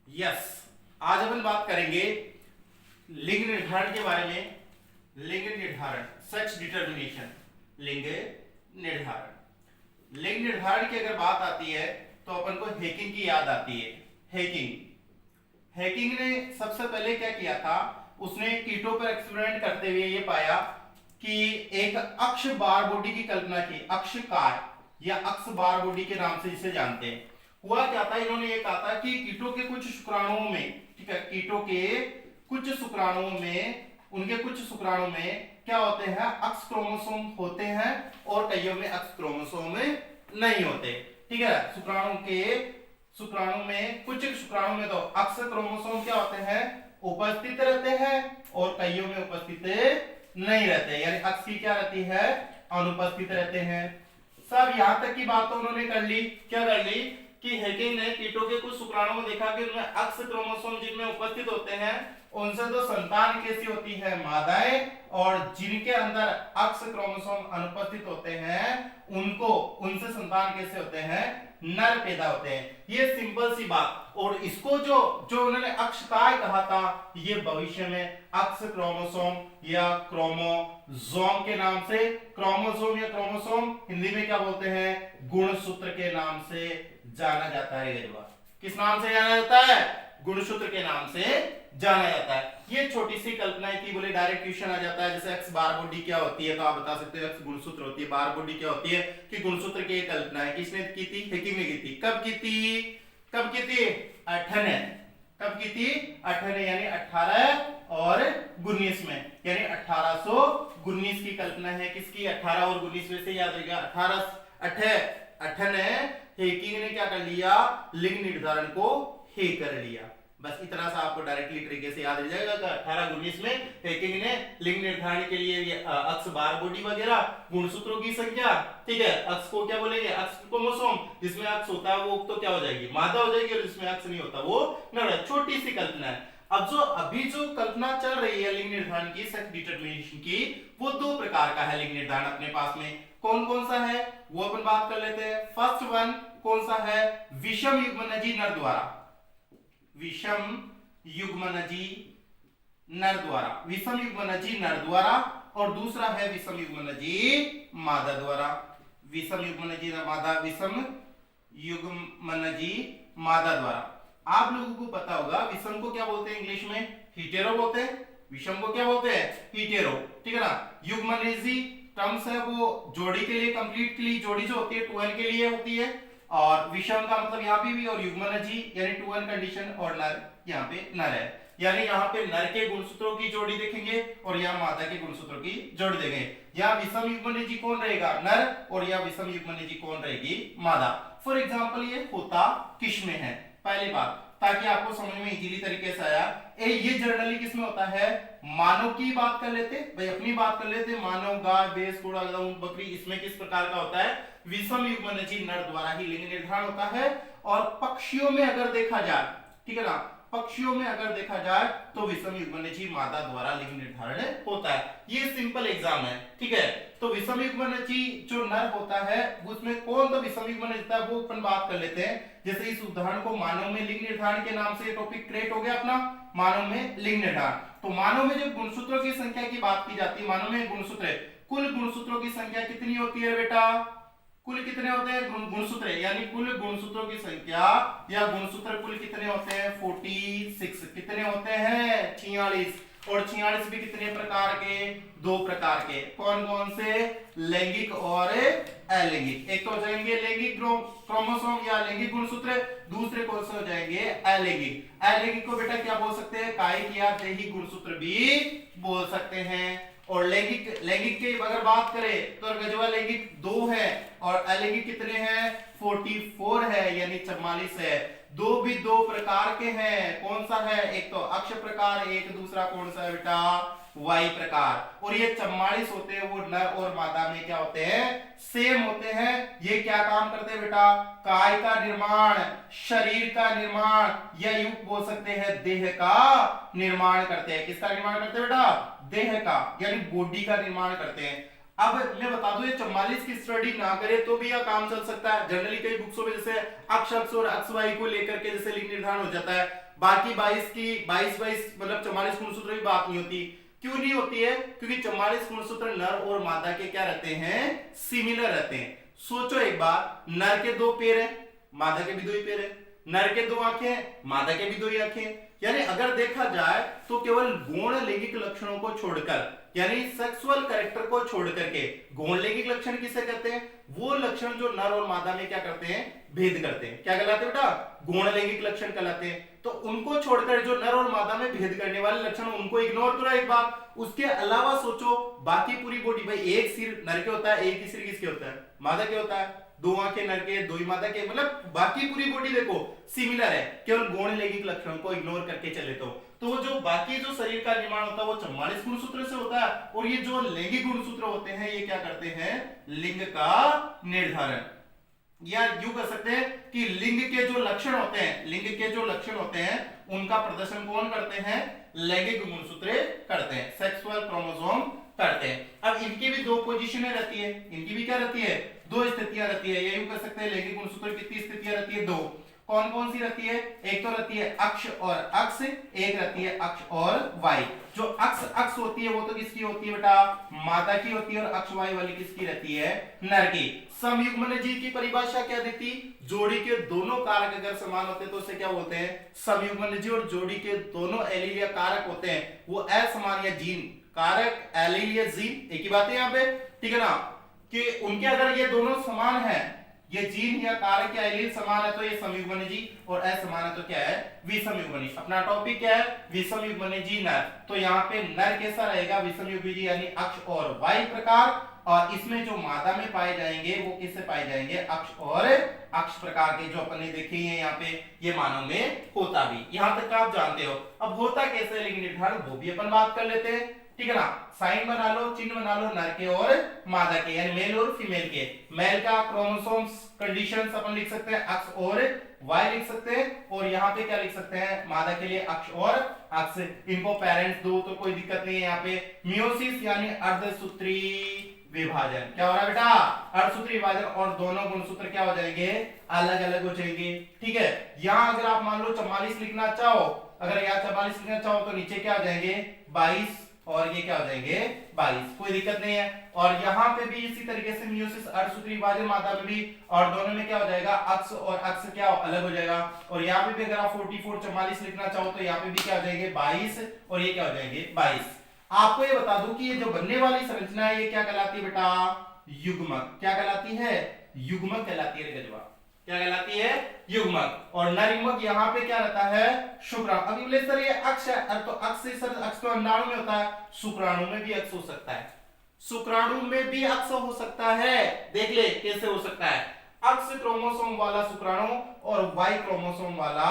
Yes, आज अपन बात करेंगे लिंग निर्धारण के बारे में। लिंग निर्धारण, सेक्स डिटर्मिनेशन। लिंग निर्धारण, लिंग निर्धारण की अगर बात आती है तो अपन को हेकिंग की याद आती है। हेकिंग ने सबसे पहले क्या किया था, उसने कीटों पर एक्सपेरिमेंट करते हुए ये पाया कि एक अक्ष बार बॉडी की कल्पना की। अक्षकार या अक्ष बार बॉडी के नाम से जिसे जानते हैं। हुआ क्या था, इन्होंने ये कहा था कि कीटों के कुछ शुक्राणुओं में, ठीक है, कीटों के कुछ शुक्राणुओं में, उनके कुछ शुक्राणु में क्या होते हैं, अक्ष क्रोमोसोम होते हैं और कईयों में अक्ष क्रोमोसोम नहीं होते। ठीक है, शुक्राणु में कुछ शुक्राणु में तो अक्ष क्रोमोसोम क्या होते हैं, उपस्थित रहते हैं और कईयों में उपस्थित नहीं रहते, यानी अक्ष की क्या रहती है, अनुपस्थित रहते हैं। सब यहां तक की बात तो उन्होंने कर ली। क्या कर ली कि हेकिंग ने कीटों के कुछ शुक्राणुओं में देखा कि उनमें अक्ष क्रोमोसोम जिनमें उपस्थित होते हैं उनसे तो संतान कैसी होती है, मादाएं, और जिनके अंदर अक्ष क्रोमोसोम अनुपस्थित होते हैं उनसे संतान कैसे होते हैं, नर पैदा होते हैं। ये सिंपल सी बात। और इसको जो उन्होंने अक्षकाय कहा था, ये भविष्य में अक्ष क्रोमोसोम या क्रोमोसोम के नाम से, क्रोमोसोम या क्रोमोसोम हिंदी में क्या बोलते हैं, गुणसूत्र के नाम से जाना जाता है। किस नाम से जाना जाता है, गुणसूत्र के नाम से जाना जाता है। ये छोटी सी कल्पना है कि बोले डायरेक्ट क्वेश्चन आ जाता है, जैसे एक्स बार बॉडी क्या होती है, तो आप बता सकते हो एक्स गुणसूत्र होती है, बार बॉडी क्या होती है, कि गुणसूत्र की एक कल्पना है। किसने की थी, हेकिंग ने की थी। कब की थी, कब की थी, 18 यानी 18 और 19 में, यानी 1819 की कल्पना है। किसकी, 18 और 19 में से याद रखिएगा। 18 हेकिंग ने क्या कर लिया, लिंग निर्धारण को हे कर लिया। बस इतना सा आपको डायरेक्टली तरीके से याद रह जाएगा कि 1819 में हेकिंग ने लिंग निर्धारण के लिए अक्ष बार बॉडी वगैरह, गुणसूत्रों की संख्या, ठीक है, अक्ष को क्या बोलेंगे, अक्ष क्रोमोसोम, जिसमें अक्ष होता है वो तो क्या हो जाएगी, मादा हो जाएगी, और जिसमें अक्ष नहीं होता वो नर है। छोटी सी कल्पना है। अब अभी जो कल्पना चल रही है लिंग निर्धारण की, सेक्स डिटरमिनेशन की, वो दो प्रकार का है लिंग निर्धारण अपने पास में। कौन कौन सा है वो अपन बात कर लेते हैं। फर्स्ट वन कौन सा है, विषम युग्मनजी नर द्वारा, विषम युग्मनजी नर द्वारा, विषम युग्मनजी नर द्वारा, और दूसरा है विषम युग्मनजी मादा द्वारा। विषम युग्मनजी मादा, विषम युग्मनजी मादा द्वारा। आप लोगों को पता होगा विषम को क्या बोलते हैं इंग्लिश में, हीटेरो बोलते हैं। विषम को क्या बोलते हैं, हीटेरो, ठीक है ना। युग्मनजी टर्म्स है वो जोड़ी के लिए, कंप्लीट के लिए जोड़ी जो होती है 2n के लिए होती है, और विषम का मतलब यहाँ पे भी, और युग्मनजी यानी 2n कंडीशन, और नर यहाँ पे नर है, यानी यहाँ पे नर के गुणसूत्रों की जोड़ी देखेंगे और यहाँ मादा के गुणसूत्रों की जोड़ी देखेंगे। यहाँ विषम युग्मनजी कौन रहेगा, नर, और यहाँ विषम युग्मनजी कौन रहेगी, मादा। फॉर एग्जाम्पल ये होता किस में है, पहली बात, ताकि आपको समझ में इजीली तरीके से आया। ये जनरली किसमें होता है, मानव की बात कर लेते भाई, अपनी बात कर लेते, मानव, गाय, भैंस, घोड़ा, गधा, ऊंट, बकरी, इसमें किस प्रकार का होता है, विषम युग्मनजी नर द्वारा ही लिंग निर्धारण होता है। और पक्षियों में अगर देखा जाए, ठीक है ना, पक्षियों में अगर देखा जाए तो विषम युग्मनजी मादा द्वारा लिंग निर्धारण होता है। ये सिंपल एग्जाम है, ठीक है। तो विषम युग्मनजी जो नर होता है उसमें कौन तो विषम युग्मनजी होता है वो अपन बात कर लेते हैं। जैसे इस उदाहरण को मानव में लिंग निर्धारण के नाम से टॉपिक क्रिएट हो गया अपना, मानव में लिंग निर्धारण। तो मानव में जब गुणसूत्रों की संख्या की बात की जाती है, मानव में गुणसूत्र है, कुल गुणसूत्रों की संख्या कितनी होती है बेटा, कुल कितने होते हैं गुणसूत्र, यानी कुल गुणसूत्रों की संख्या या गुणसूत्र कुल कितने होते हैं, 46। कितने होते हैं, 46। और 46 भी कितने प्रकार के, दो प्रकार के। कौन कौन से, लैंगिक और अलैंगिक। एक तो हो जाएंगे लैंगिक क्रोमोसोम या लैंगिक गुणसूत्र, दूसरे कौन से हो जाएंगे, अलैंगिक। अलैंगिक को बेटा क्या बोल सकते हैं, कायिक या दैहिक गुणसूत्र भी बोल सकते हैं। और लैंगिक की अगर बात करें तो गजवा लैंगिक 2 है और अलैंगिक कितने हैं, 44 है, यानी 44 है। दो भी दो प्रकार के हैं, कौन सा है, एक तो अक्ष प्रकार, एक दूसरा कौन सा है बेटा, वाई प्रकार। और ये 44 होते हैं वो नर और मादा में क्या होते हैं, सेम होते हैं। ये क्या काम करते हैं बेटा, काय का निर्माण, शरीर का निर्माण, या यूं बोल सकते हैं देह का निर्माण करते हैं। किसका निर्माण करते हैं बेटा, देह का, यानी बॉडी का निर्माण करते हैं। अब मैं बता दूं, ये 44 की स्टडी ना करे तो भी यह काम चल सकता है। जनरली कई बुक्सों में जैसे अक्ष और अक्ष वाई को लेकर के जैसे लिंग निर्धारण हो जाता है। बाकी 22 मतलब 44 गुणसूत्र की बात नहीं होती। क्यों नहीं होती है? क्योंकि 44 गुणसूत्र नर और मादा के क्या रहते हैं? सिमिलर रहते हैं। सोचो एक बार, नर के 2 पैर है, मादा के भी 2 ही पैर है। नर के 2 आंखें हैं, मादा के भी 2 ही आंखें हैं। यानी अगर देखा जाए तो केवल गौण लैंगिक लक्षणों को छोड़कर, यानी सेक्सुअल कैरेक्टर को छोड़ करके, गौण लैंगिक लक्षण किसे कहते हैं? वो लक्षण जो नर और मादा में क्या करते हैं? भेद करते हैं। क्या कहलाते हैं बेटा? गौण लैंगिक लक्षण कहलाते हैं। तो उनको छोड़कर जो नर और मादा में भेद करने वाले लक्षण, उनको इग्नोर करो एक बार। उसके अलावा सोचो बाकी पूरी बॉडी, भाई एक सिर नर के होता है, एक ही सिर किसके होता है? मादा के होता है। 2 आंखें नर के, 2 ही मादा के, मतलब बाकी पूरी बॉडी देखो सिमिलर है, केवल गौण लैंगिक लक्षणों को इग्नोर करके चले तो जो बाकी जो शरीर का निर्माण होता है वो 44 गुणसूत्र से होता है। और ये जो लैंगिक गुणसूत्र होते हैं ये क्या करते हैं? लिंग का निर्धारण, या यूं कह सकते हैं कि लिंग के जो लक्षण होते हैं, लिंग के जो लक्षण होते हैं उनका प्रदर्शन कौन करते हैं? लैंगिक गुणसूत्र करते हैं, सेक्सुअल क्रोमोसोम करते हैं। अब इनकी भी 2 पोजीशनें रहती है, इनकी भी क्या रहती है? 2 स्थितियां रहती है। ये यूं कह सकते हैं लैंगिक गुणसूत्र की कितनी स्थितियां रहती है? 2। कौन कौन सी रहती है? एक तो रहती है अक्ष और अक्ष, एक रहती है अक्ष और वाई। जो अक्ष होती है वो तो किसकी होती है बेटा? मादा की होती है। और अक्ष वाई वाली किसकी रहती है? नर की। समयुग्मनजी की परिभाषा क्या देती? जोड़ी के दोनों कारक अगर समान होते हैं तो उसे क्या बोलते हैं? समयुग्मनजी। और जोड़ी के दोनों एलील या कारक होते हैं वो असमान या जीन, कारक एलील या जीन एक ही बात है यहाँ पे, ठीक है ना? कि उनके अगर ये दोनों समान है, ये जीन या कारक या एलील समान है तो ये समयुग्मनजी, और असमान है तो क्या है? विषमयुग्मनजी। अपना टॉपिक क्या है? विषमयुग्मनजी नर। तो यहाँ पे नर कैसा रहेगा? विषमयुग्मनजी, यानी अक्ष और वाई प्रकार। और इसमें जो मादा में पाए जाएंगे वो किससे पाए जाएंगे? अक्ष और अक्ष प्रकार के, जो अपन ने देखे हैं यहाँ पे, ये मानव में होता भी। यहां तक आप जानते हो। अब होता कैसे लिंग निर्धारण वो भी अपन बात कर लेते हैं, ठीक है ना? साइन बना लो, चिन्ह बना लो नर के और मादा के, यानी मेल और फीमेल के। मेल का क्रोमोसोम्स कंडीशंस अपन लिख सकते हैं अक्ष और वाई लिख सकते हैं, और यहाँ पे क्या लिख सकते हैं? मादा के लिए अक्ष और अक्ष। इनको पेरेंट्स दो तो कोई दिक्कत नहीं है। यहाँ पे मियोसिस यानी अर्धसूत्री विभाजन, क्या हो रहा है बेटा? अर्धसूत्री विभाजन। और दोनों गुणसूत्र क्या हो जाएंगे? अलग अलग हो जाएंगे, ठीक है? यहाँ अगर आप मान लो 44 लिखना चाहो, अगर यहाँ 44 लिखना चाहो तो नीचे क्या आ जाएंगे? 22, और ये क्या हो जाएंगे? 22, कोई दिक्कत नहीं है। और यहाँ पे भी इसी तरीके से मियोसिस अर्धसूत्री विभाजन मादा में भी, और दोनों में क्या हो जाएगा? अक्ष और अक्ष क्या अलग हो जाएगा। और यहाँ पे भी अगर आप 44 44 लिखना चाहो तो यहाँ पे भी क्या हो जाएंगे? 22, और ये क्या हो जाएंगे? 22। आपको ये बता दूं कि ये जो बनने वाली संरचना है ये क्या कहलाती है बेटा? युग्मक। क्या कहलाती है? युग्मक कहलाती है गजवा। क्या कहलाती है? युग्मक। और नर युग्मक यहाँ पे क्या रहता है? शुक्राणु। अब बोले सर ये अक्ष है, तो अक्ष से सर अक्ष तो अंडाणु में होता है, शुक्राणु में भी अक्ष हो सकता है। शुक्राणु में भी अक्ष हो सकता है। देख ले कैसे हो सकता है। अक्ष क्रोमोसोम वाला शुक्राणु और वाई क्रोमोसोम वाला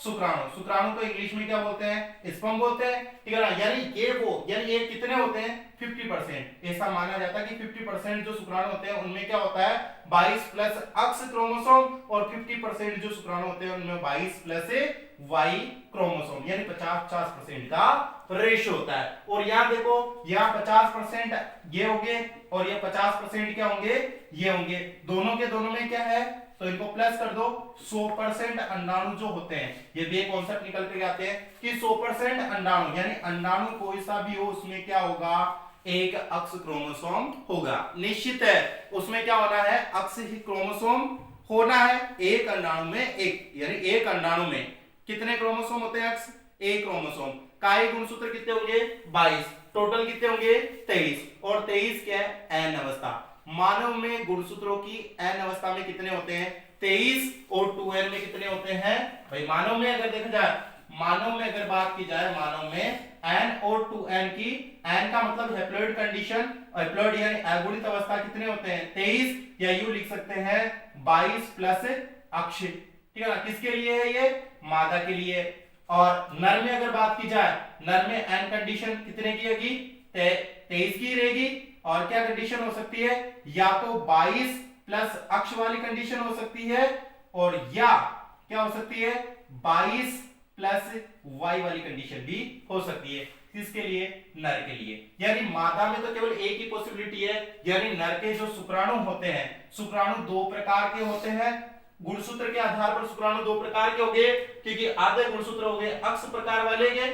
शुक्राणु। शुक्राणु को इंग्लिश में क्या बोलते हैं? स्पर्म बोलते हैं, ठीक है ना? यानी ये कितने होते हैं? 50%। ऐसा माना जाता है कि 50% जो शुक्राणु होते हैं उनमें क्या होता है? 22 प्लस अक्ष क्रोमोसोम, और 50% जो शुक्राणु होते हैं उनमें 22 प्लस वाई क्रोमोसोम, यानी 50-50% का रेशियो होता है। और यहाँ देखो, यहाँ 50% ये होंगे और ये 50% क्या होंगे? ये होंगे। दोनों के दोनों में क्या है? तो इनको प्लस कर दो। 100% अंडाणु जो होते हैं, ये भी एक कॉन्सेप्ट निकल के आते हैं कि 100% अंडाणु, यानी अंडाणु कोई सा भी हो उसमें क्या होगा? एक अक्ष क्रोमोसोम होगा। निश्चित है उसमें क्या होना है? अक्ष ही क्रोमोसोम होना है। एक अंडाणु में एक, यानी एक अंडाणु में कितने क्रोमोसोम होते हैं? अक्ष एक क्रोमोसोम। काई गुणसूत्र कितने होंगे? 22। टोटल कितने होंगे? 23। और 23 क्या है? एन अवस्था। मानव में गुणसूत्रों की एन अवस्था में कितने होते हैं? 23। और 2n में कितने होते हैं? भाई मानव में अगर देखा जाए, मानव में अगर बात की जाए, मानव में n और 2n की, n का मतलब हैप्लॉइड कंडीशन, हैप्लॉइड यानी अगुणित अवस्था कितने होते हैं? 23, या यू लिख सकते हैं 22 प्लस अक्ष, ठीक है ना? किसके लिए है ये? मादा के लिए। और नर में अगर बात की जाए, नर में n कंडीशन कितने की होगी? 23 की रहेगी। और क्या कंडीशन हो सकती है? या तो 22 प्लस अक्ष वाली कंडीशन हो सकती है, और या क्या हो सकती है? 22 प्लस वाई वाली कंडीशन भी हो सकती है। किसके लिए? नर के लिए। यानी मादा में तो केवल एक ही पॉसिबिलिटी है, यानी नर के जो शुक्राणु होते हैं, शुक्राणु दो प्रकार के होते हैं। गुणसूत्र के आधार पर शुक्राणु दो प्रकार के हो गए, क्योंकि आधे गुणसूत्र हो गए अक्ष प्रकार वाले के,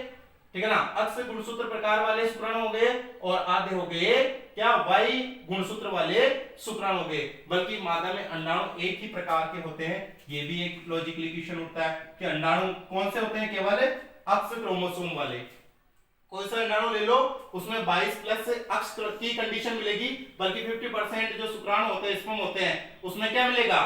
ठीक है ना, अक्ष गुणसूत्र प्रकार वाले शुक्राणु हो गए, और आधे हो गए क्या? वाई गुणसूत्र वाले शुक्राणु हो गए। बल्कि मादा में अंडाणु एक ही प्रकार के होते हैं। ये भी एक लॉजिकली क्वेश्चन उठता है कि अंडाणु कौन से होते हैं? केवल अक्ष क्रोमोसोम वाले। कोई सा अंडाणु ले लो, उसमें 22 प्लस अक्ष की कंडीशन मिलेगी, बल्कि 50% जो शुक्राणु होते हैं, स्पर्म होते हैं, उसमें क्या मिलेगा?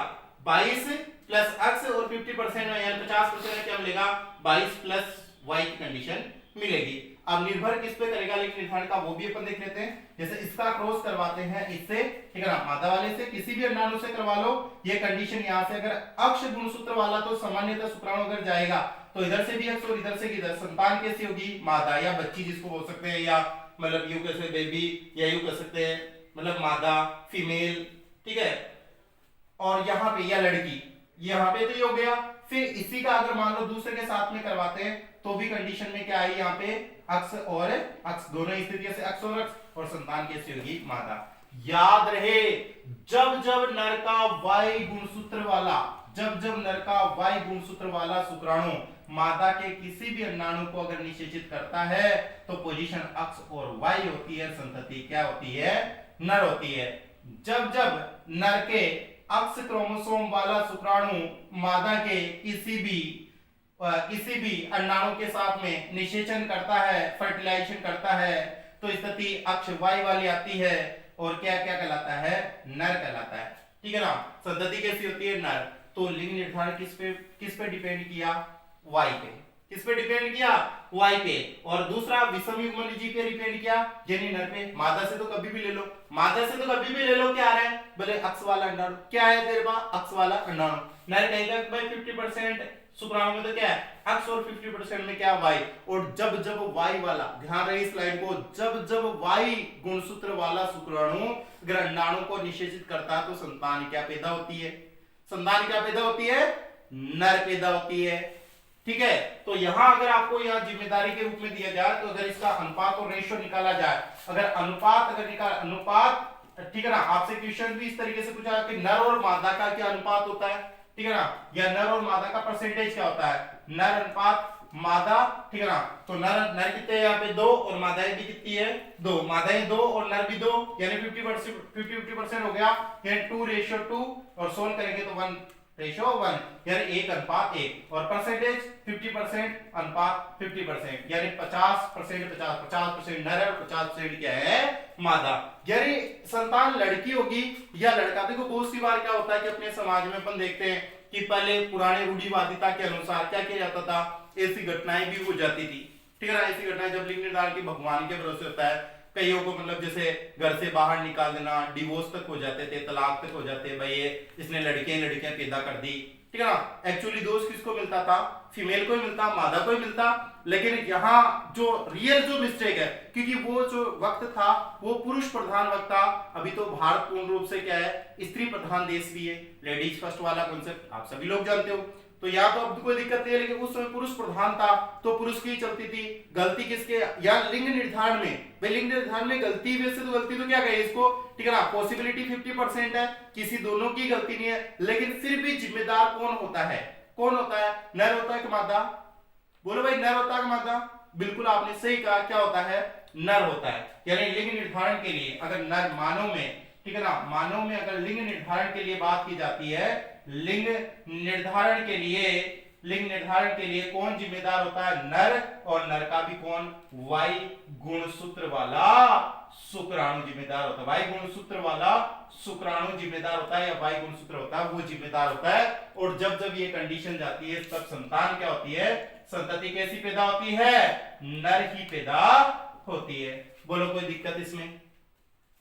22 प्लस अक्ष, और 50% में यानी 50% में क्या मिलेगा? 22 प्लस वाई की कंडीशन मिलेगी। अब निर्भर किस पे करेगा लिंग निर्धारण का, वो भी अपन देख लेते हैं। जैसे इसका क्रॉस करवाते हैं इससे, ठीक है ना, मादा वाले से, किसी भी अंडाणु से करवा लो, ये कंडीशन यहां से अगर अक्ष गुणसूत्र वाला, तो सामान्यतः शुक्राणु अगर जाएगा तो इधर से भी अक्ष और इधर से किधर, संतान कैसी होगी? मादा या बच्ची जिसको बोल सकते हैं, या मतलब यूं कह सकते बेबी, या यूं कह सकते हैं मतलब मादा फीमेल, ठीक है। और यहाँ पे या लड़की, यहाँ पे तो ये हो गया। फिर इसी का अगर मान लो दूसरे के साथ में करवाते हैं, तो भी कंडीशन में क्या आई? यहाँ पे अक्ष और अक्ष, दोनों स्थितियों से अक्ष और अक्ष, और संतान कैसी होगी? मादा। याद रहे, जब जब नर का वाई गुणसूत्र वाला, जब जब नर का वाई गुणसूत्र वाला शुक्राणु मादा के किसी भी अंडाणु को अगर निषेचित करता है, तो पोजीशन अक्ष और वाई होती है, संतति क्या होती है? नर होती है। जब जब नर के अक्ष क्रोमोसोम वाला शुक्राणु मादा के किसी भी अंडाणु के साथ में निषेचन करता है, फर्टिलाइजेशन करता है, तो स्थिति अक्ष वाई वाली आती है, और क्या क्या कहलाता है? नर कहलाता है, ठीक है ना। संतति कैसी होती है? नर। तो लिंग निर्धारण किस पे डिपेंड किया? वाई पे। किस पे डिपेंड किया? वाई पे। और दूसरा विषम युग्मन जी पे डिपेंड किया, यानी नर पे। मादा से तो कभी भी ले लो, मादा से तो कभी भी ले लो, क्या आ रहा है? बोले अक्ष वाला अंडाणु, क्या है तेरे पास? अक्ष वाला अंडाणु। नर कहेगा भाई 50% शुक्राणु में तो क्या है? अक्ष, और 50% में क्या? वाई। और जब जब वाई वाला, ध्यान रहे इस लाइन को, जब जब वाई गुणसूत्र वाला शुक्राणु अगर अंडाणु को निषेचित करता है, तो संतान क्या पैदा होती है? संतान क्या पैदा होती है? नर पैदा होती है, ठीक है। तो यहां अगर आपको यहां जिम्मेदारी के रूप में दिया जाए, तो अगर इसका अनुपात और रेशियो निकाला जाए, अगर अनुपात ठीक है ना, आपसे क्वेश्चन भी इस तरीके से पूछा कि नर और मादा का क्या अनुपात होता है, ठीक है ना, या नर और मादा का परसेंटेज क्या होता है? नर अनुपात मादा, ठीक है ना। तो नर कितने यहाँ पे? 2, और मादाएं भी कितनी है? 2। मादाएं 2 और नर भी 2, यानी 50% हो गया, यानी 2:2, और सोल्व करेंगे तो 1:1, यानी 1:1, और परसेंटेज 50% अनुपात 50%, यानी 50% नर और 50% क्या है? मादा। यानी संतान लड़की होगी या लड़का। देखो बहुत सी बार क्या होता है कि अपने समाज में अपन देखते हैं कि पहले पुराने रूढ़िवादिता के अनुसार क्या किया जाता था? ऐसी घटनाएं भी हो जाती थी, ठीक है ना। ऐसी घटनाएं जब लिंग निर्धारण की भगवान के भरोसे होता है, कईयों को मतलब जैसे घर से बाहर निकाल देना, डिवोर्स तक हो जाते थे, तलाक तक हो जाते, भाई ये इसने लड़कियां पैदा कर दी, ठीक है ना। एक्चुअली दोष किसको मिलता था? फीमेल को ही मिलता, मादा को ही मिलता। लेकिन यहाँ जो रियल जो मिस्टेक है, क्योंकि वो जो वक्त था वो पुरुष प्रधान वक्त था। अभी तो भारत पूर्ण रूप से क्या है? स्त्री प्रधान देश भी है। लेडीज फर्स्ट वाला कॉन्सेप्ट आप सभी लोग जानते हो। तो यहाँ तो अब कोई दिक्कत नहीं है, लेकिन उस समय पुरुष प्रधान था, तो पुरुष की चलती थी। गलती किसके? या लिंग निर्धारण में, भाई लिंग निर्धारण में गलती, वैसे तो गलती तो क्या कहे इसको, ठीक है ना, पॉसिबिलिटी 50% है, किसी दोनों की गलती नहीं है, लेकिन फिर भी जिम्मेदार कौन होता है? कौन होता है? नर होता है कि मादा? बोलो भाई, नर होता है कि मादा? बिल्कुल आपने सही कहा, क्या होता है? नर होता है। यानी लिंग निर्धारण के लिए अगर नर मानव में, ठीक है ना, मानव में अगर लिंग निर्धारण के लिए बात की जाती है, लिंग निर्धारण के लिए कौन जिम्मेदार होता है? नर। और नर का भी कौन? वाई गुणसूत्र वाला शुक्राणु जिम्मेदार होता है। वाई गुणसूत्र वाला शुक्राणु जिम्मेदार होता है, या वाई गुणसूत्र होता है वो जिम्मेदार होता है। और जब जब ये कंडीशन जाती है, तब संतान क्या होती है? संतति कैसी पैदा होती है? नर ही पैदा होती है। बोलो कोई दिक्कत इसमें?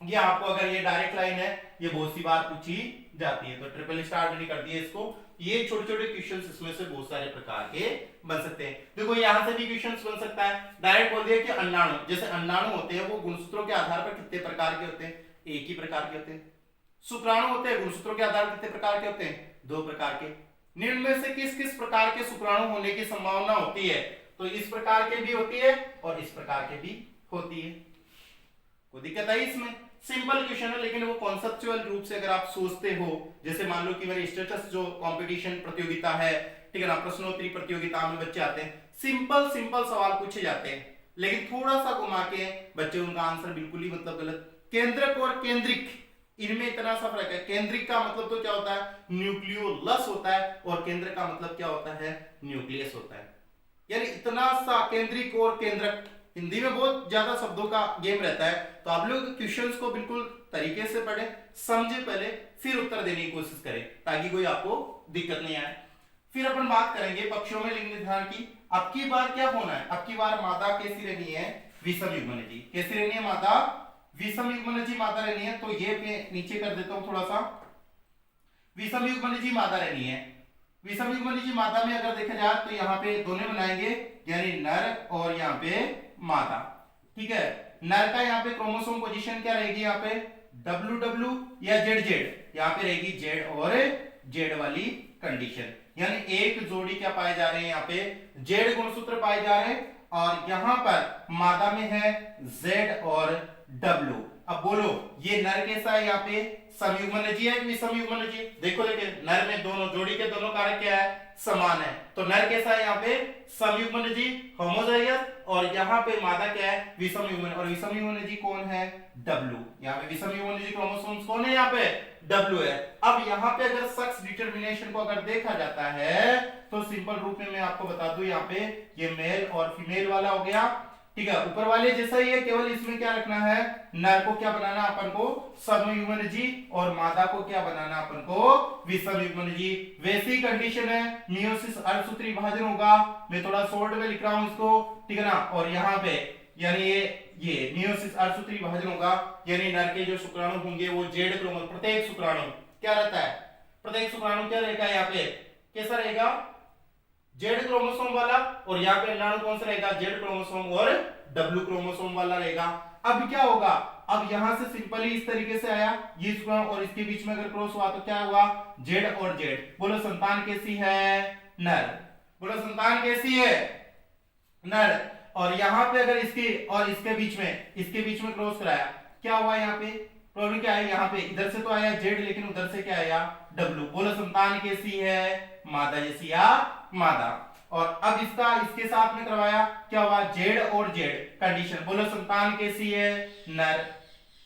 ये आपको अगर ये डायरेक्ट लाइन है, ये बहुत सी बार पूछी जाती है, तो ट्रिपल स्टार मैंने कर दिया इसको। ये छोटे छोटे क्वेश्चंस इसमें से बहुत सारे प्रकार के बन सकते हैं। देखो यहां से भी क्वेश्चंस बन सकता है। डायरेक्ट बोल दिया कि अंडाणु, जैसे अंडाणु होते हैं वो गुणसूत्रों के आधार पर कितने प्रकार के होते हैं? एक ही प्रकार के होते हैं। शुक्राणु होते हैं, गुणसूत्रों के आधार पर कितने प्रकार के होते हैं? 2 प्रकार के। निम्न में से किस किस प्रकार के शुक्राणु होने की संभावना होती है? तो इस प्रकार के भी होती है और इस प्रकार के भी होती है। कोई दिक्कत आई इसमें? सिंपल क्वेश्चन है, लेकिन वो कॉन्सेप्चुअल रूप से अगर आप सोचते हो, जैसे मान लो कि मेरी स्टेटस जो कंपटीशन प्रतियोगिता है, ठीक है ना, प्रश्नोत्तरी प्रतियोगिता में बच्चे आते हैं, सिंपल सिंपल सवाल पूछे जाते हैं, लेकिन थोड़ा सा घुमा के बच्चे उनका आंसर बिल्कुल ही मतलब गलत। केंद्रक और केंद्रिक, इनमें इतना सा फर्क है। केंद्रिक का मतलब तो क्या होता है, न्यूक्लियोलस होता है, और केंद्र का मतलब क्या होता है, न्यूक्लियस होता है। यानी इतना सा केंद्रिक और केंद्रक, हिंदी में बहुत ज्यादा शब्दों का गेम रहता है, तो आप लोग क्वेश्चंस को बिल्कुल तरीके से पढ़ें, समझे पहले, फिर उत्तर देने की कोशिश करें, ताकि कोई आपको दिक्कत नहीं आए। फिर अपन बात करेंगे पक्षों में लिंग निर्धारण की। अब की बार क्या होना है, अब की बार मादा कैसी रहनी है, विषम युग्मनजी। कैसी रहनी है मादा, विषम युग्मनजी मादा रहनी है। तो ये मैं नीचे कर देता हूं थोड़ा सा, विषम युग्मनजी मादा रहनी है। विषम युग्मनजी मादा में अगर देखा जाए तो यहाँ पे दोनों बनाएंगे, यानी नर और यहाँ पे मादा, ठीक है। नर का यहाँ पे क्रोमोसोम पोजीशन क्या रहेगी, यहाँ पे WW या ZZ, यहाँ पे रहेगी Z और Z वाली कंडीशन, यानी एक जोड़ी क्या पाए जा रहे हैं, यहाँ पे Z गुणसूत्र पाए जा रहे हैं, और यहाँ पर मादा में है Z और W। अब बोलो ये नर कैसा है, यहाँ पे समयुग्मनजी है, विषम युग्मनजी? देखो देखिए, नर में दोनों जोड़ी के दोनों कारक क्या है, समान है, तो नर कैसा है यहाँ पे समयुग्मनजी, होमोजाइगस, और यहाँ पे मादा क्या है, विषम युग्मन, और विषम युग्मनजी कौन है, W। यहाँ पे विषम युग्मनजी क्रोमोसोम्स कौन है, यहाँ पे W है। अब यहाँ पे अगर सेक्स डिटरमिनेशन को अगर देखा जाता है तो सिंपल रूप में मैं आपको बता दूं, यहाँ पे ये मेल और फीमेल वाला हो गया, ठीक है, ऊपर वाले जैसा ही है, केवल इसमें क्या रखना है, नर को क्या बनाना अपन को समयुग्मनजी, और मादा को क्या बनाना अपन को विषम युग्मनजी। वैसी कंडीशन है, मियोसिस अर्धसूत्री विभाजन होगा, मैं थोड़ा शॉर्ट में लिख रहा हूं इसको, ठीक है ना, और यहाँ पे यानी ये मियोसिस अर्धसूत्री विभाजन होगा, यानी नर के जो शुक्राणु होंगे वो जेड क्रोमोसोम, प्रत्येक शुक्राणु क्या रहता है, प्रत्येक शुक्राणु क्या रहेगा, यहाँ पे कैसा रहेगा, जेड क्रोमोसोम वाला, और यहाँ पे अंडाणु कौन सा रहेगा, जेड क्रोमोसोम और डब्ल्यू क्रोमोसोम वाला रहेगा। अब क्या होगा, अब यहां से सिंपली इस तरीके से आया, ये शुक्राणु और इसके बीच में अगर क्रॉस हुआ तो क्या हुआ, जेड और जेड। बोलो संतान कैसी है, नर। बोलो संतान कैसी है, नर। और यहाँ पे अगर इसके और इसके बीच में क्रॉस कराया, क्या हुआ, यहाँ पे प्रॉब्लम क्या है, यहाँ पे इधर से तो आया जेड, लेकिन उधर से क्या आया, डब्ल्यू। बोलो संतान कैसी है, मादा जैसी या मादा। और अब इसका इसके साथ में करवाया, क्या हुआ, जेड और जेड कंडीशन। बोलो संतान कैसी है, नर,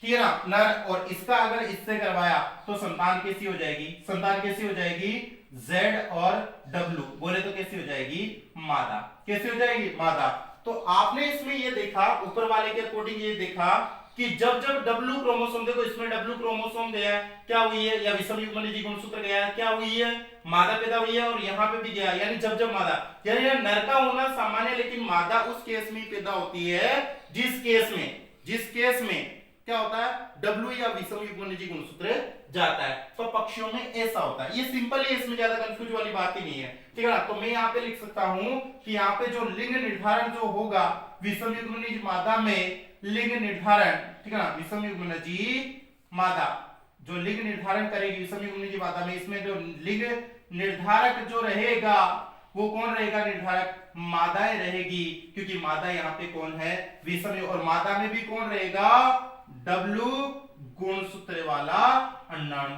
ठीक है ना, नर। और इसका अगर इससे करवाया तो संतान कैसी हो जाएगी, संतान कैसी हो जाएगी, जेड और डब्ल्यू। बोले तो कैसी हो जाएगी, मादा। कैसी हो जाएगी, मादा। तो आपने इसमें ये देखा, ऊपर वाले के अकॉर्डिंग ये देखा कि जब जब W क्रोमोसोम, देखो इसमें W क्रोमोसोम गया है, क्या हुई है, या विषम युग्मनजी गुणसूत्र गया है, क्या हुई है, मादा पैदा हुई है, और यहाँ पे भी गया, यानी जब जब मादा, यानी नर का होना सामान्य, लेकिन मादा उस केस में पैदा होती है जिस केस में क्या होता है, W या विषम युग्मनजी गुणसूत्र जाता है। तो पक्षियों में ऐसा होता है, ये सिंपल है, इसमें ज्यादा कंफ्यूज वाली बात ही नहीं है, ठीक है ना। तो मैं यहाँ पे लिख सकता हूं कि यहाँ पे जो लिंग निर्धारण जो होगा विषम युग्मनजी मादा में, लिंग निर्धारण, ठीक है ना, विषम युग्मनजी मादा जो लिंग निर्धारण करेगी विषम युग्मनजी मादा में, इसमें जो लिंग निर्धारक जो रहेगा वो कौन रहेगा, निर्धारक मादाएं रहेगी, क्योंकि मादा यहाँ पे कौन है, विषम, और मादा में भी कौन रहेगा, W गुणसूत्र वाला अंडाणु।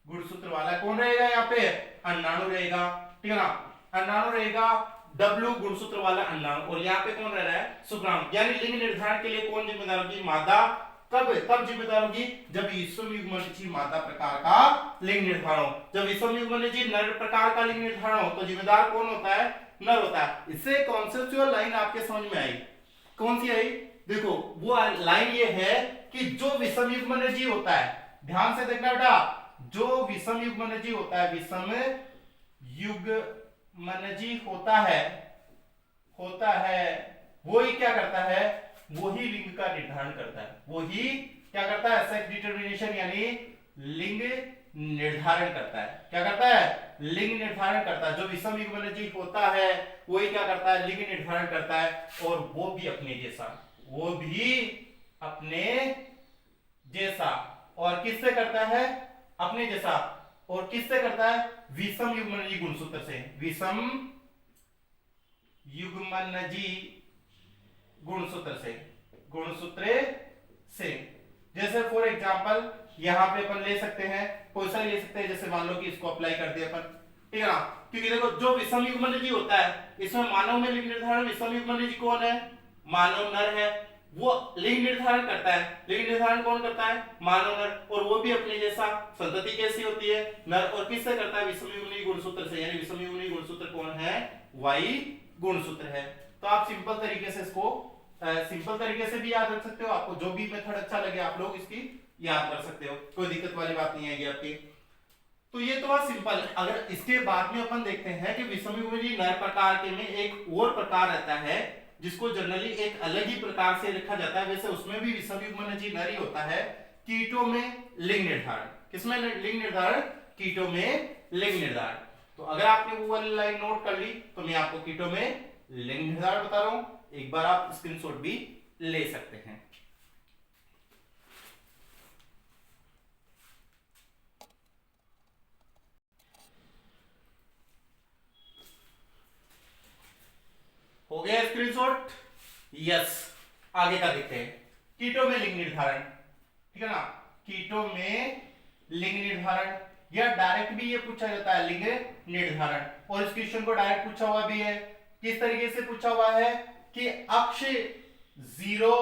गुणसूत्र वाला कौन रहेगा, यहाँ पे अंडाणु रहेगा, ठीक है ना, अंडाणु रहेगा, W गुणसूत्र वाला अंडाणु, और यहाँ पे कौन रह रहा है, शुक्राणु। यानी लिंग निर्धारण के लिए कौन जिम्मेदार होगी, मादा। तब जिम्मेदार होगी जब विषम युग्मनजी मादा प्रकार का लिंग निर्धारण हो। जब विषम युग्मनजी नर प्रकार का लिंग निर्धारण हो तो जिम्मेदार कौन होता है, नर होता है। इससे कॉन्सेप्चुअल लाइन आपके समझ में आई, कौन सी आई, देखो वो लाइन ये है कि जो विषम युग्मनजी होता है, ध्यान से देखना बेटा, जो विषम युग्मनजी होता है, विषम युग्मनजी होता है वो ही क्या करता है, वो ही लिंग का निर्धारण करता है, वो ही क्या करता है, सेक्स डिटरमिनेशन यानी लिंग निर्धारण करता है। क्या करता है, लिंग निर्धारण करता है। जो विषम युग्मनजी होता है वही क्या करता है, लिंग निर्धारण करता है, और वो भी अपने जैसा, और किससे करता है, अपने जैसा, और किससे करता है, विषम युग्मनजी गुणसूत्र से, विषम युग्मनजी गुणसूत्र से। जैसे फॉर एग्जांपल यहां पे अपन ले सकते हैं, कोई सा ले सकते हैं, जैसे मान लो कि इसको अप्लाई कर दिया अपन, ठीक है ना। क्योंकि देखो जो विषम युग्मनजी होता है इसमें मानव में लिंग निर्धारण, विषम युग्मनजी कौन है, मानव नर है, वो लिंग निर्धारण करता है। लिंग निर्धारण कौन करता है, मानव नर, और वो भी अपने जैसा। संतति कैसी होती है, नर, और किससे करता है, विषम युग्मनजी गुणसूत्र से। यानी विषम युग्मनजी गुणसूत्र कौन है, वाई गुणसूत्र है। तो आप सिंपल तरीके से इसको सिंपल तरीके से भी याद रख सकते हो, आपको जो भी मेथड अच्छा लगे आप लोग इसकी याद कर सकते हो, कोई दिक्कत वाली बात नहीं आएगी आपकी। तो ये तो बात सिंपल। अगर इसके बाद में अपन देखते हैं कि विषम युग्मनजी नर प्रकार के में एक और प्रकार रहता है जिसको जनरली एक अलग ही प्रकार से लिखा जाता है, वैसे उसमें भी विषम युग्मनजी नर ही होता है। कीटों में लिंग निर्धारण, किसमें लिंग निर्धारण, कीटों में लिंग निर्धारण। तो अगर आपने वो वाली लाइन नोट कर ली तो मैं आपको कीटों में लिंग निर्धारण बता रहा हूं, एक बार आप स्क्रीनशॉट भी ले सकते हैं। हो गया स्क्रीनशॉट, यस। आगे का देखते हैं, कीटों में लिंग निर्धारण, ठीक है ना। कीटों में लिंग निर्धारण, या डायरेक्ट भी ये पूछा जाता है लिंग निर्धारण, और इस क्वेश्चन को डायरेक्ट पूछा हुआ भी है। किस तरीके से पूछा हुआ है कि अक्ष जीरो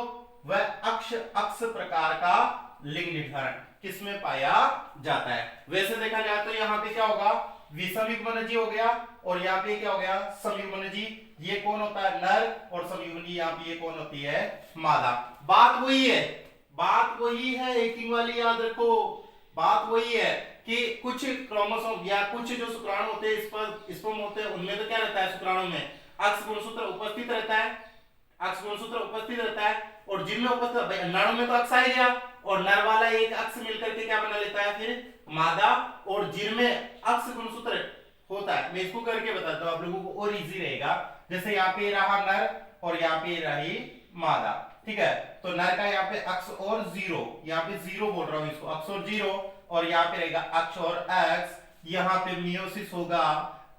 व अक्ष अक्ष प्रकार का लिंग निर्धारण किसमें पाया जाता है। वैसे देखा जाए तो यहाँ पे क्या होगा, विषम युग्मनजी हो गया, और यहाँ पे क्या हो गया, समयुग्मनजी। ये कौन होता है, नर, और समयुग्मनजी यहाँ पे ये कौन होती है, मादा। बात वही है, बात वही है, एक वाली याद रखो। बात वही है कि कुछ क्रोमोसोम या कुछ जो शुक्राणु होते हैं, स्पर्म होते हैं, उनमें तो क्या रहता है, शुक्राणु में अक्ष गुणसूत्र उपस्थित रहता है, अक्ष गुणसूत्र उपस्थित रहता है, और जिनमें उपस्थित, अंडाणु में तो अक्ष आ गया, और नर वाला एक अक्ष मिलकर के क्या बना लेता है फिर मादा, और जिनमें अक्ष गुणसूत्र होता है, मैं इसको करके बताता हूं आप लोगों को और इजी रहेगा। जैसे यहाँ पे रहा नर और यहाँ पे रही मादा, ठीक है। तो नर का यहाँ पे अक्ष और जीरो, यहाँ पे जीरो बोल रहा हूं इसको, अक्ष और जीरो, और यहाँ पे रहेगा अक्ष और एक्स। यहाँ पे मियोसिस होगा,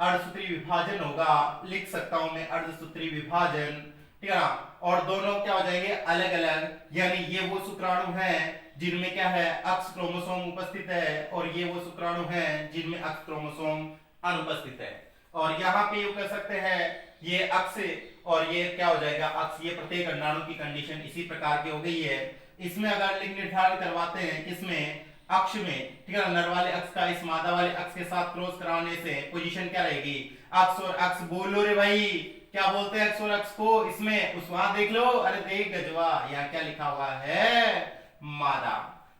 अर्धसूत्री विभाजन होगा, लिख सकता हूं मैं अर्धसूत्री विभाजन, ठीक है ना। और दोनों क्या हो जाएंगे, अलग अलग, यानी ये वो शुक्राणु हैं जिनमें क्या है, अक्ष क्रोमोसोम उपस्थित है, और ये वो शुक्राणु हैं जिनमें अक्ष क्रोमोसोम अनुपस्थित है। और यहाँ पे ये कह सकते हैं ये अक्ष और ये क्या हो जाएगा, अक्ष। ये प्रत्येक अंडाणु की कंडीशन इसी प्रकार की हो गई है। इसमें अगर लिंग निर्धारण करवाते हैं किसमें, अक्ष में, ठीक है ना, नर वाले अक्ष का इस मादा वाले अक्ष के साथ क्रॉस कराने से पोजीशन क्या रहेगी, अक्ष और अक्ष। बोलो रे भाई, क्या बोलते हैं अक्ष और अक्ष को इसमें, उस वहां देख लो, अरे देख गजवा, यहाँ क्या लिखा हुआ है, मादा।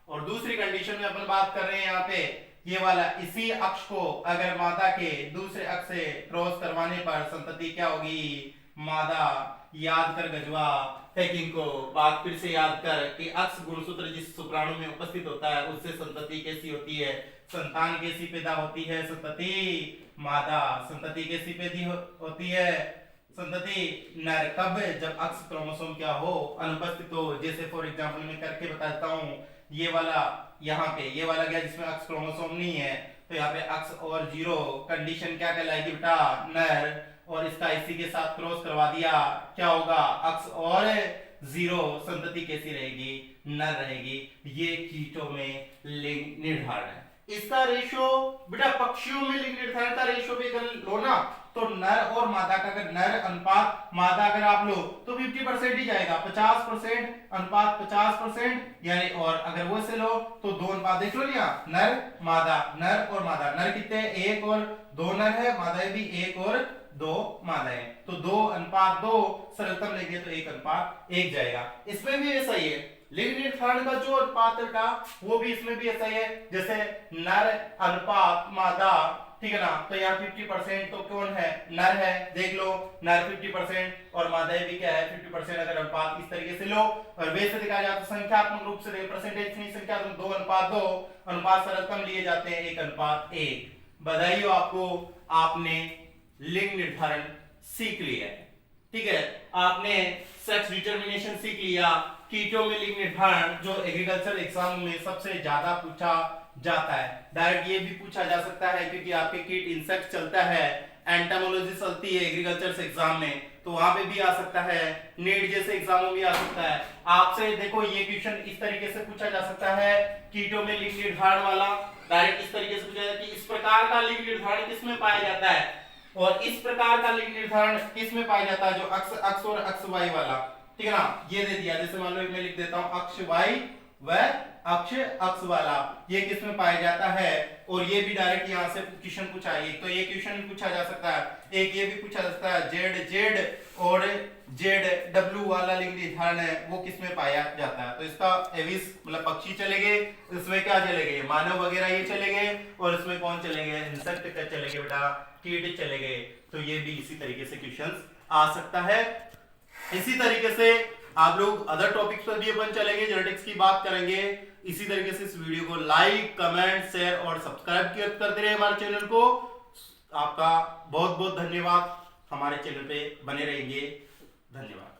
और दूसरी कंडीशन में अपन बात कर रहे हैं यहाँ पे, ये वाला इसी अक्ष को अगर मादा के दूसरे अक्ष से क्रॉस करवाने पर संतति क्या होगी, मादा। याद कर गजवा पैकिंग को, बात फिर से याद कर कि अक्ष गुणसूत्र जिस शुक्राणु में उपस्थित होता है उससे संतति कैसी होती है, संतान कैसी पैदा होती है, संतति मादा। संतति कैसी पैदा होती है, संतति नर। कब, जब अक्ष क्रोमोसोम क्या हो, अनुपस्थित हो। जैसे फॉर एग्जांपल मैं करके बताता हूं, ये वाला यहाँ पे, ये वाला गया जिसमें अक्ष क्रोमोसोम नहीं है, तो यहाँ पे अक्ष और जीरो, कंडीशन क्या कहलाएगी बेटा, नर। और इसका इसी के साथ क्रॉस करवा दिया, क्या होगा, अक्ष और जीरो, संतति कैसी रहेगी, नर रहेगी। ये कीटों में लिंग निर्धारण है। इसका रेशो बेटा, पक्षियों में लिंग निर्धारण का रेशो भी अगर लो ना, तो नर और मादा का अगर नर अनुपात मादा अगर आप लो तो 50% ही जाएगा, 50% अनुपात 50%, यानी। और अगर वो से लो तो 2 अनुपात, देख लो यहाँ, नर मादा, नर और मादा। नर कितने, 1 और 2 नर है, मादाएं भी 1 और 2 मादाएं, तो 2 अनुपात 2, सरलतम लेंगे तो 1 अनुपात 1 जाएगा। इसमें भी ऐसा ही है, लिंग निर्धारण का जो अनुपात का वो भी इसमें भी ऐसा ही है, जैसे नर अनुपात मादा, ठीक है ना। तो यहाँ 50% तो कौन है, नर है, देख लो, नर 50% और मादाएं भी क्या है 50%। अगर अनुपात इस तरीके से लो, और वैसे देखा जाए तो संख्यात्मक रूप से परसेंटेज नहीं, संख्यात्मक 2 अनुपात 2, अनुपात सरलतम लिए जाते हैं 1 अनुपात 1। बधाई हो आपको, आपने लिंग निर्धारण सीख लिया है, ठीक है। आपने सेक्स डिटरमिनेशन सीख लिया। कीटों में लिंग निर्धारण जो एग्रीकल्चर एग्जाम में सबसे ज्यादा पूछा जाता है, डायरेक्ट ये भी पूछा जा सकता है क्योंकि आपके कीट इंसेक्ट चलता है, एंटामोलॉजी चलती है एग्रीकल्चर से एग्जाम में, तो वहां पे भी आ सकता है, नीट जैसे एग्जामों में भी आ सकता है। आपसे देखो ये क्वेश्चन इस तरीके से पूछा जा सकता है, कीटों में लिंग निर्धारण वाला डायरेक्ट इस तरीके से पूछा जाता है कि इस प्रकार का लिंग निर्धारण किसमें पाया जाता है, और इस प्रकार का लिंग निर्धारण किसमें पाया जाता है, जो अक्ष और अक्ष वाई वाला, ठीक है ना, ये दे दिया। जैसे मान लो मैं लिख देता हूं अक्ष वाई व अक्ष वाला, ये किसमें पाया जाता है, और ये भी डायरेक्ट यहां से क्वेश्चन पूछा है, तो ये क्वेश्चन भी पूछा जा सकता है, एक ये भी पूछा जा सकता है जेड और जेड डब्ल्यू वाला लिंग निर्धारण है वो किसमें पाया जाता है। तो इसका एविस मतलब पक्षी चले गए, इसमें क्या चले गए, मानव वगैरह ये चले गए, और इसमें कौन चले गए, इंसेक्ट का चले गए बेटा, कीट चले गए। तो ये भी इसी तरीके से क्वेश्चंस आ सकता है। इसी तरीके से आप लोग अदर टॉपिक्स पर भी अपन चलेंगे, जेनेटिक्स की बात करेंगे। इसी तरीके से इस वीडियो को लाइक, कमेंट, शेयर और सब्सक्राइब करते रहे हमारे चैनल को। आपका बहुत बहुत धन्यवाद, हमारे चैनल पे बने रहेंगे, धन्यवाद।